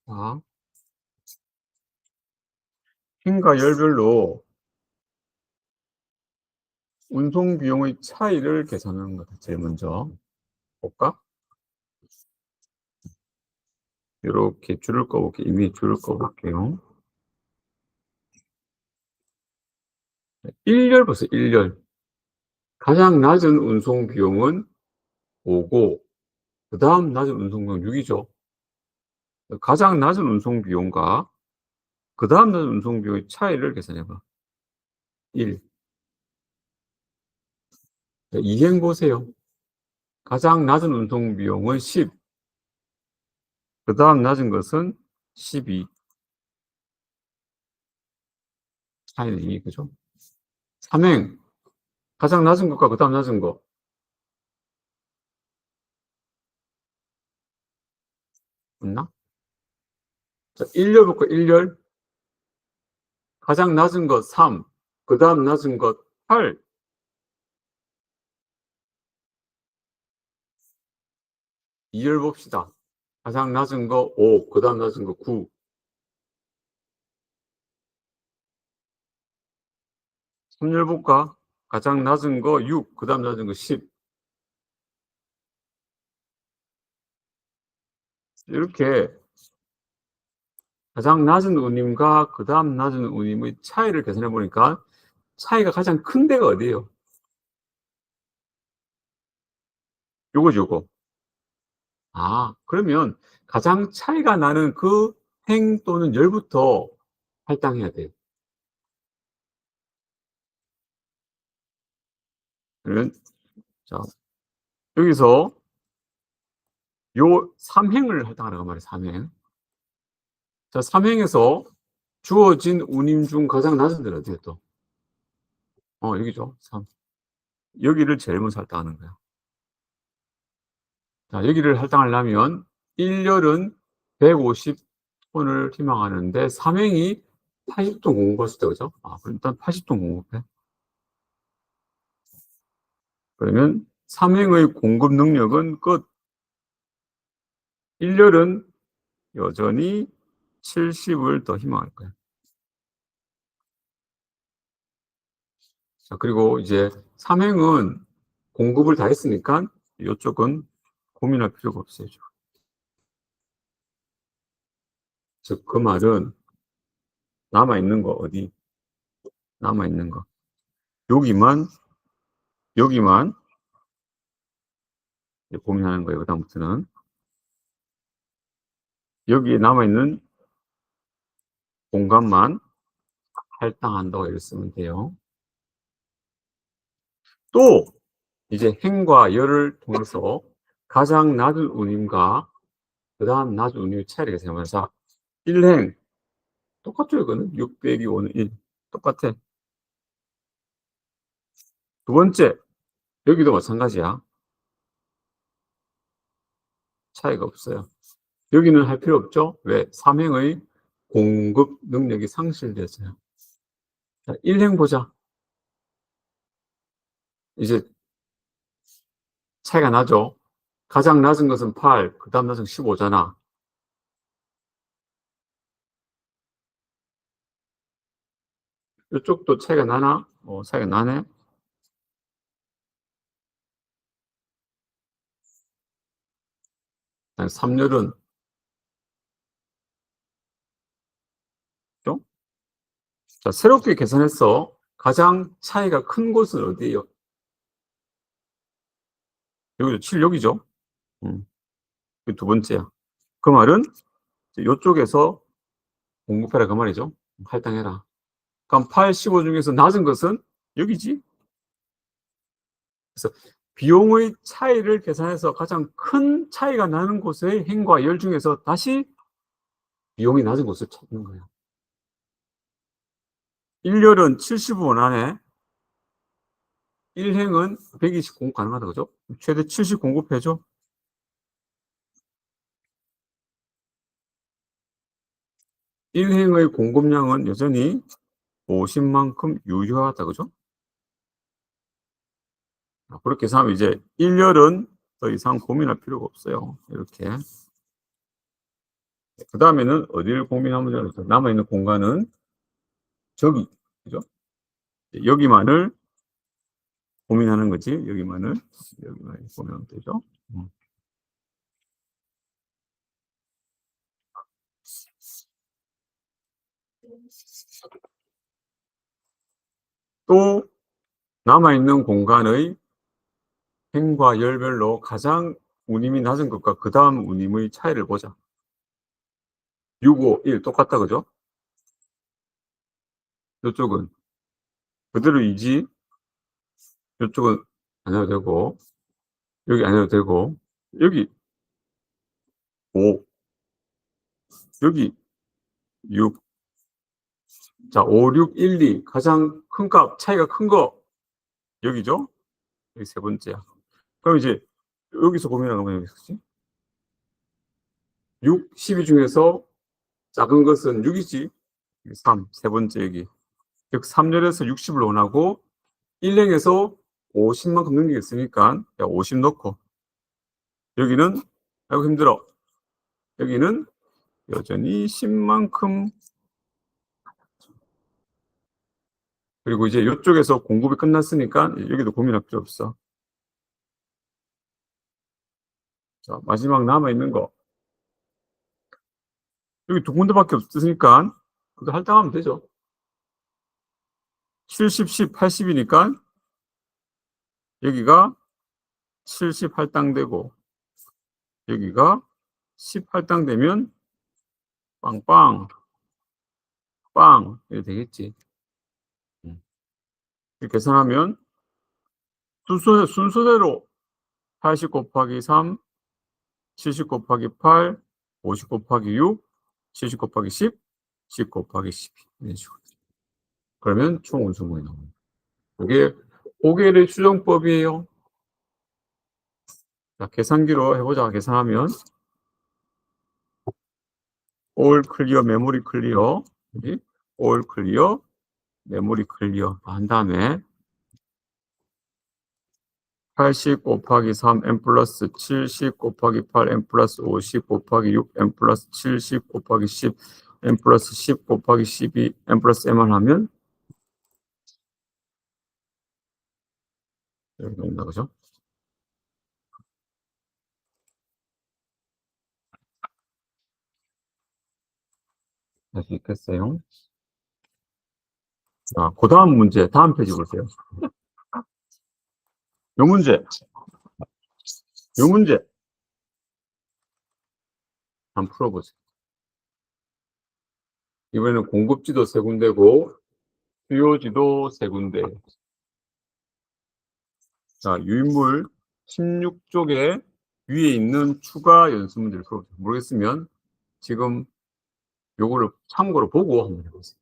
자, 힘과 열별로 운송 비용의 차이를 계산하는 거다. 제일 먼저 볼까? 이렇게 줄을 꺼볼게요. 이미 줄을 꺼볼게요. 1열 보세요. 1열. 가장 낮은 운송 비용은 5고, 그 다음 낮은 운송 비용은 6이죠. 가장 낮은 운송 비용과 그 다음 낮은 운송 비용의 차이를 계산해봐. 1. 이행 보세요. 가장 낮은 운송 비용은 10. 그 다음 낮은 것은 12. 차이는 2, 그죠? 3행. 가장 낮은 것과 그 다음 낮은 것. 맞나? 자, 1열 볼까? 1열. 가장 낮은 것 3. 그 다음 낮은 것 8. 2열 봅시다. 가장 낮은 거 5. 그 다음 낮은 거 9. 3열 볼까? 가장 낮은 거 6. 그 다음 낮은 거 10. 이렇게 가장 낮은 운임과 그 다음 낮은 운임의 차이를 계산해 보니까 차이가 가장 큰 데가 어디예요? 요거죠, 요거. 아, 그러면 가장 차이가 나는 그 행 또는 열부터 할당해야 돼요. 그러면, 자, 여기서 요 3행을 할당하라고 말이에요, 3행. 자, 3행에서 주어진 운임 중 가장 낮은 데는 어디에 또? 여기죠. 3. 여기를 제일 먼저 할당하는 거야. 자, 여기를 할당하려면 1열은 150톤을 희망하는데 3행이 80톤 공급했을 때, 그죠? 그럼 일단 80톤 공급해. 그러면 3행의 공급 능력은 끝. 1열은 여전히 70을 더 희망할 거야. 자, 그리고 이제 3행은 공급을 다 했으니까 이쪽은 고민할 필요가 없어요. 즉, 그 말은 남아있는 거 어디? 남아있는 거. 여기만 고민하는 거예요. 그다음부터는. 여기에 남아있는 공간만 할당한다고 이렇게 쓰면 돼요. 또 이제 행과 열을 통해서 가장 낮은 운임과 그 다음 낮은 운임의 차이를 계산하면서 1행 똑같죠. 이거는 6 빼기 5는 1 똑같아. 두 번째, 여기도 마찬가지야. 차이가 없어요. 여기는 할 필요 없죠. 왜? 3행의 공급 능력이 상실돼서요. 자, 1행 보자. 이제 차이가 나죠. 가장 낮은 것은 8, 그 다음 낮은 15잖아. 이쪽도 차이가 나나? 차이가 나네. 3열은 죠? 자, 새롭게 계산해서 가장 차이가 큰 곳은 어디예요? 여기죠. 7, 여기죠. 두 번째야. 그 말은 이쪽에서 공급해라 그 말이죠. 할당해라. 그럼 8, 15 중에서 낮은 것은 여기지. 그래서 비용의 차이를 계산해서 가장 큰 차이가 나는 곳의 행과 열 중에서 다시 비용이 낮은 곳을 찾는 거예요. 1열은 70원 안에 1행은 120 공급 가능하다, 그죠? 최대 70 공급해줘. 1행의 공급량은 여전히 50만큼 유효하다, 그죠? 그렇게 해서 이제 1열은 더 이상 고민할 필요가 없어요. 이렇게. 그 다음에는 어디를 고민하면 되죠? 남아있는 공간은 저기, 그죠? 여기만을 고민하는 거지. 여기만을 고민하면 되죠. 또 남아있는 공간의 행과 열별로 가장 운임이 낮은 것과 그 다음 운임의 차이를 보자. 6, 5, 1 똑같다, 그죠? 이쪽은 그대로 이지, 이쪽은 안 해도 되고, 여기 안 해도 되고, 여기 5, 여기 6. 자, 5, 6, 1, 2 가장 큰 값, 차이가 큰 거 여기죠? 여기 세 번째야. 그럼 이제 여기서 고민하는 거면 여기지? 6, 12 중에서 작은 것은 6이지. 3, 세 번째 여기. 즉 3열에서 60을 원하고 1령에서 50만큼 넘기겠으니까 50 넣고, 여기는 아이고 힘들어. 여기는 여전히 10만큼. 그리고 이제 이쪽에서 공급이 끝났으니까 여기도 고민할 필요 없어. 자, 마지막 남아있는 거. 여기 두 군데밖에 없으니까 그거 할당하면 되죠. 70, 10, 80이니까 여기가 70 할당되고 여기가 10 할당되면 빵빵 빵 이렇게 되겠지. 이렇게 계산하면 순서대로 80 곱하기 3, 70 곱하기 8, 50 곱하기 6, 70 곱하기 10, 10 곱하기 12 이런 식으로. 그러면 총 운송물이 나옵니다. 이게 고개의 추정법이에요. 자, 계산기로 해보자. 계산하면 all 클리어, 메모리 클리어, all 클리어, 메모리 클리어 한 다음에 80 곱하기 3 n 플러스 70 곱하기 8 n 플러스 50 곱하기 6 n 플러스 70 곱하기 10 n 플러스 10 곱하기 12 n 플러스 m을 하면 이렇게 나온다, 그죠? 할 수 있겠어요? 자, 그 다음 문제, 다음 페이지 보세요. 요 문제, 요 문제 한번 풀어보세요. 이번에는 공급지도 세 군데고 수요지도 세 군데. 자, 유인물 16쪽에 위에 있는 추가 연습 문제를 풀어보세요. 모르겠으면 지금 요거를 참고로 보고 한번 해보세요.